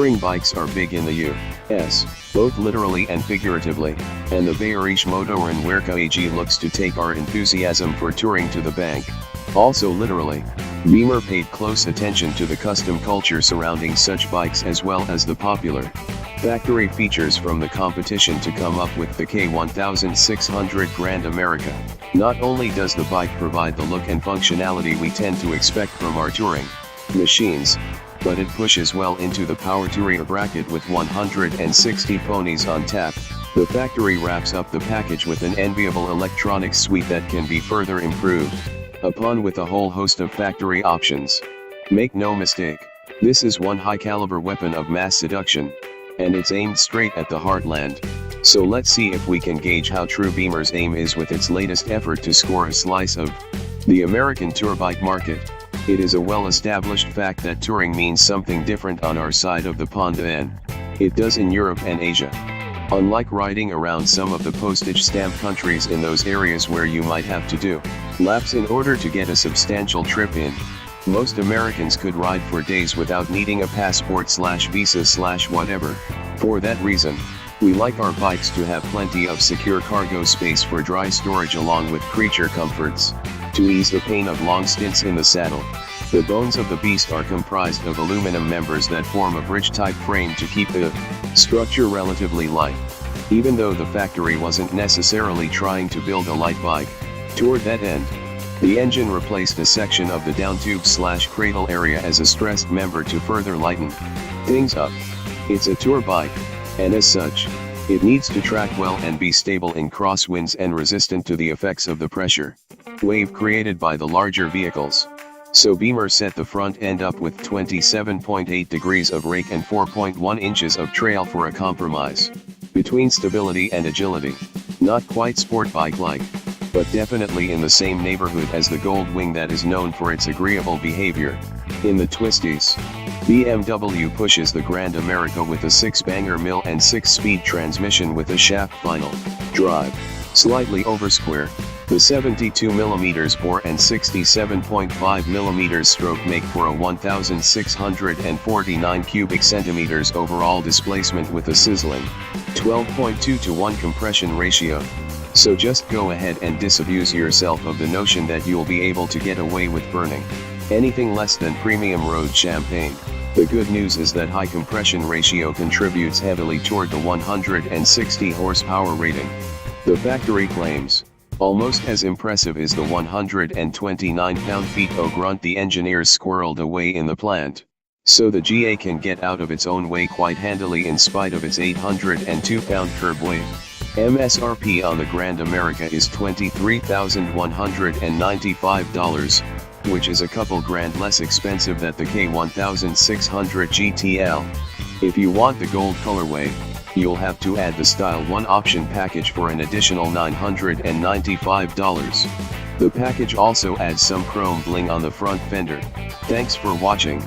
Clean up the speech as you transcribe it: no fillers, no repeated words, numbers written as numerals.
Touring bikes are big in the U.S., both literally and figuratively, and the Bayerische Motoren Werke AG looks to take our enthusiasm for touring to the bank. Also literally, Beemer paid close attention to the custom culture surrounding such bikes as well as the popular factory features from the competition to come up with the K1600 Grand America. Not only does the bike provide the look and functionality we tend to expect from our touring machines, but it pushes well into the power tourer bracket with 160 ponies on tap. The factory wraps up the package with an enviable electronics suite that can be further improved upon with a whole host of factory options. Make no mistake, this is one high-caliber weapon of mass seduction, and it's aimed straight at the Heartland. So let's see if we can gauge how true Beemer's aim is with its latest effort to score a slice of the American tour bike market. It is a well-established fact that touring means something different on our side of the pond than it does in Europe and Asia. Unlike riding around some of the postage stamp countries in those areas where you might have to do laps in order to get a substantial trip in, most Americans could ride for days without needing a passport/visa/whatever. For that reason, we like our bikes to have plenty of secure cargo space for dry storage along with creature comforts to ease the pain of long stints in the saddle. The bones of the beast are comprised of aluminum members that form a bridge-type frame to keep the structure relatively light. Even though the factory wasn't necessarily trying to build a light bike, toward that end, the engine replaced a section of the down tube/cradle area as a stressed member to further lighten things up. It's a tour bike, and as such, it needs to track well and be stable in crosswinds and resistant to the effects of the pressure wave created by the larger vehicles. So Beemer set the front end up with 27.8 degrees of rake and 4.1 inches of trail for a compromise between stability and agility. Not quite sport bike-like, but definitely in the same neighborhood as the Gold Wing that is known for its agreeable behavior. In the twisties, BMW pushes the Grand America with a 6-banger mill and 6-speed transmission with a shaft final drive, slightly over square. The 72mm bore and 67.5mm stroke make for a 1,649 cubic centimeters overall displacement with a sizzling 12.2:1 compression ratio. So just go ahead and disabuse yourself of the notion that you'll be able to get away with burning anything less than premium road champagne. The good news is that high compression ratio contributes heavily toward the 160 horsepower rating. The factory claims, almost as impressive is the 129 pound-feet of grunt the engineers squirreled away in the plant. So the GA can get out of its own way quite handily in spite of its 802 pound curb weight. MSRP on the Grand America is $23,195, which is a couple grand less expensive than the K1600 GTL. If you want the gold colorway, you'll have to add the Style 1 option package for an additional $995. The package also adds some chrome bling on the front fender. Thanks for watching.